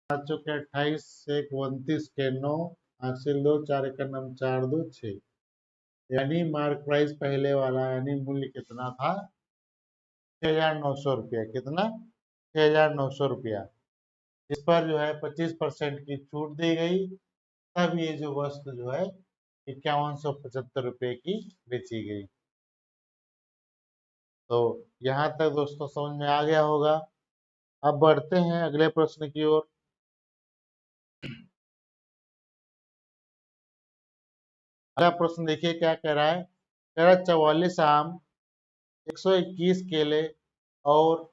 Speaker 1: 5 चौके 28, 1 29 के 9, हासिल 2, 4 एकम 4, 2 6। यानी मार्क प्राइस पहले वाला यानी मूल्य कितना था? 6,900 रुपया। कितना? 6,900 रुपया। इस पर जो है 25% की छूट दी गई, तब ये जो वस्तु जो है 5175 रुपये की बेची गई। तो यहाँ तक दोस्तों समझ में आ गया होगा। अब बढ़ते हैं अगले प्रश्न की ओर। अगला प्रश्न देखिए क्या कह रहा है। कह रहा है 44 आम, 121 केले और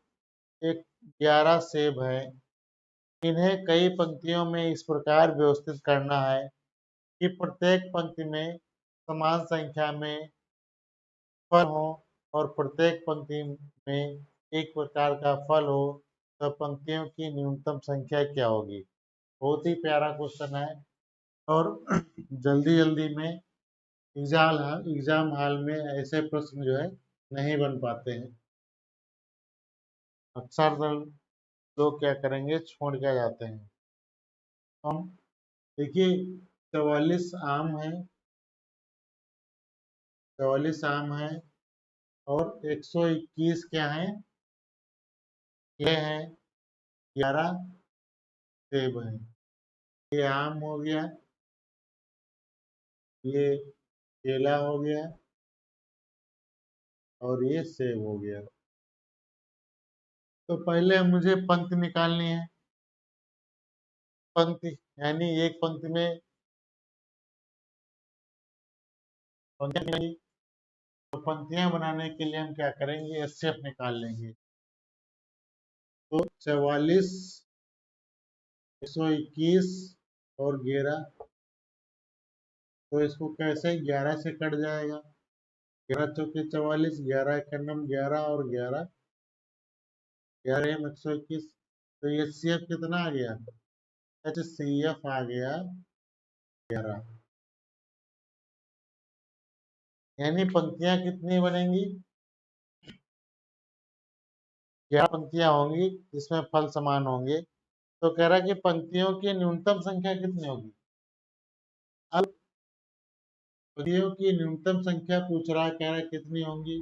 Speaker 1: 11 सेब है। इन्हें कई पंक्तियों में इस प्रकार व्यवस्थित करना है कि प्रत्येक पंक्ति में समान संख्या में फल हो और प्रत्येक पंक्ति में एक प्रकार का फल हो, तो पंक्तियों की न्यूनतम संख्या क्या होगी? बहुत ही प्यारा क्वेश्चन है और जल्दी जल्दी में एग्जाम हॉल में ऐसे प्रश्न जो है नहीं बन पाते हैं। अक्सर लोग क्या करेंगे, छोड़ के जाते हैं। हम देखिए 44 आम है और 121 क्या है? ये है 11 सेब है। ये आम हो गया, ये केला हो गया और ये सेब हो गया। तो पहले मुझे पंक्ति निकालनी है। पंक्ति यानी एक पंक्ति में पंक्तियां, तो पंक्तियां बनाने के लिए हम क्या करेंगे? एचसीएफ निकाल लेंगे। तो 44, 121 और 11, तो इसको कैसे 11 से कट जाएगा? 11 चौके 44, 11 एकम 11 और 11, 11 121। तो ये एचसीएफ कितना आ गया? एचसीएफ आ गया 11। यानी पंक्तियां कितनी बनेंगी? 11 पंक्तियां होंगी जिसमें फल समान होंगे। तो कह रहा है कि पंक्तियों की न्यूनतम संख्या कितनी होगी? अब पंक्तियों की न्यूनतम संख्या पूछ रहा है, कह रहा है कितनी होंगी।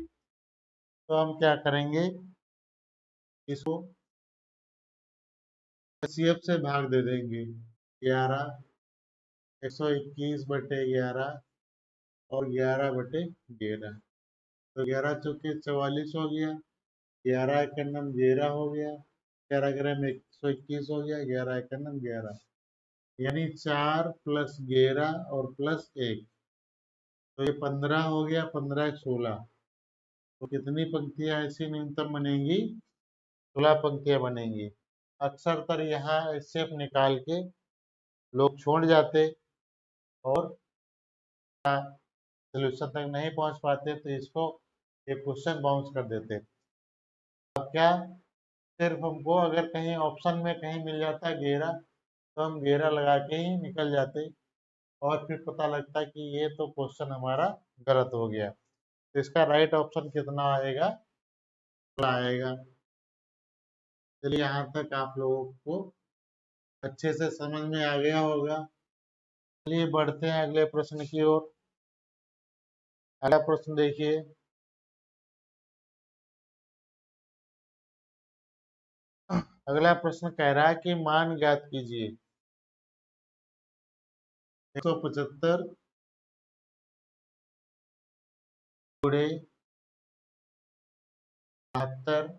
Speaker 1: तो हम क्या करेंगे, इसको एचसीएफ से भाग दे देंगे। 11, 121 बटे 11 और 11 बटे 11। तो 11 चौके 44 हो गया, 11 एकम 11 हो गया, 11 ग्राम 121 हो गया, 11 एकम 11, यानी 4 प्लस 11 और प्लस 1, तो ये 15 हो गया। 15 16, तो कितनी पंक्तियां ऐसी न्यूनतम बनेंगी? 16 पंक्तियां बनेंगी। अक्सर तर यहाँ स्टेप निकाल के लोग छोड़ जाते और सोल्यूशन तक नहीं पहुंच पाते, तो इसको एक क्वेश्चन बाउंस कर देते। अब क्या, सिर्फ हमको अगर कहीं ऑप्शन में कहीं मिल जाता 11, तो हम 11 लगा के ही निकल जाते और फिर पता लगता कि ये तो क्वेश्चन हमारा गलत हो गया। तो इसका राइट ऑप्शन कितना आएगा? आएगा। चलिए यहाँ तक आप लोगों को अच्छे से समझ में आ गया होगा। चलिए बढ़ते हैं अगले प्रश्न की ओर। अगला प्रश्न देखिए। अगला प्रश्न कह रहा है कि मान ज्ञात कीजिए। 175 गुणे 72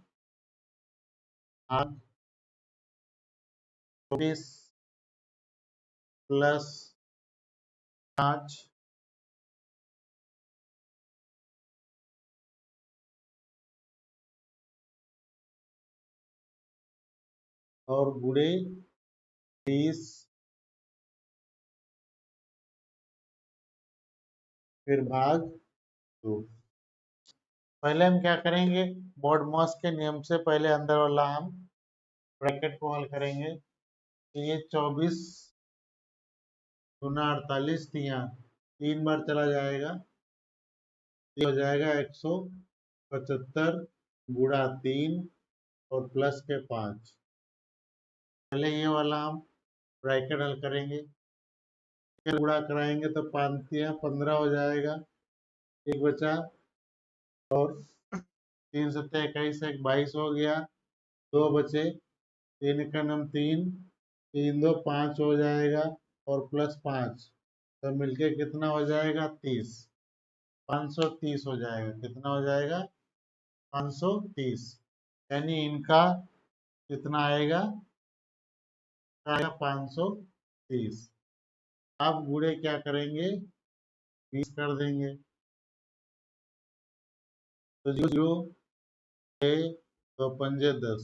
Speaker 1: 8 24 प्लस 5 और गुणे 20 फिर भाग 2। पहले हम क्या करेंगे, मॉड मॉस के नियम से पहले अंदर वाला हम ब्रैकेट को हल करेंगे। तो ये 24 गुना 48 यहाँ 3 बार चला जाएगा, ये हो जाएगा 175 गुणा 3 और प्लस के 5। पहले ये वाला हम ब्रैकेट हल करेंगे, गुणा कराएंगे तो 5 या 15 हो जाएगा, एक बचा और 3 सत्ते 21 एक 22 हो गया, 2 बचे, 3 का नम 3 3 2 5 हो जाएगा और प्लस 5 तो मिलके कितना हो जाएगा 30, 530 हो जाएगा। कितना हो जाएगा 530, यानी इनका कितना आएगा 530। अब गुणे क्या करेंगे 20 कर देंगे, तो 0 2 पंजे 10,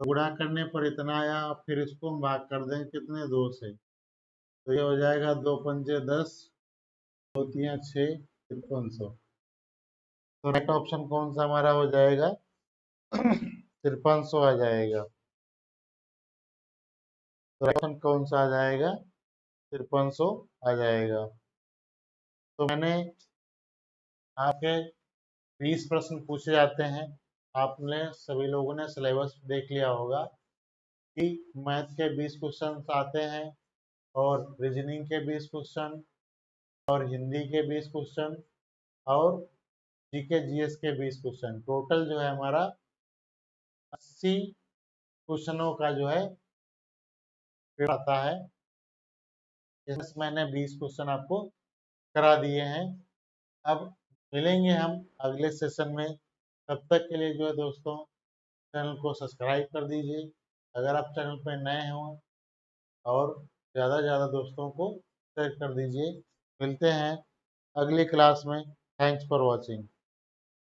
Speaker 1: तो गुणा करने पर इतना आया, फिर इसको हम भाग कर देंगे कितने 2 से, तो ये हो जाएगा 2 पंजे 10, 2 तियां 6, 5300। तो राइट ऑप्शन कौन सा हमारा हो जाएगा 5300 आ जाएगा। तो राइट ऑप्शन कौन सा आ जाएगा 5300 आ जाएगा। तो मैंने आपके 20 प्रश्न पूछे जाते हैं, आपने सभी लोगों ने सिलेबस देख लिया होगा कि मैथ के 20 क्वेश्चन आते हैं और रीजनिंग के 20 क्वेश्चन और हिंदी के 20 क्वेश्चन और जीके जीएस के 20 क्वेश्चन, टोटल जो है हमारा 80 क्वेश्चनों का जो है पेपर आता है। इसमें मैंने 20 क्वेश्चन आपको करा दिए हैं। अब मिलेंगे हम अगले सेशन में, तब तक के लिए जो है दोस्तों चैनल को सब्सक्राइब कर दीजिए अगर आप चैनल पर नए हों, और ज़्यादा से ज़्यादा दोस्तों को शेयर कर दीजिए। मिलते हैं अगली क्लास में। Thanks for watching.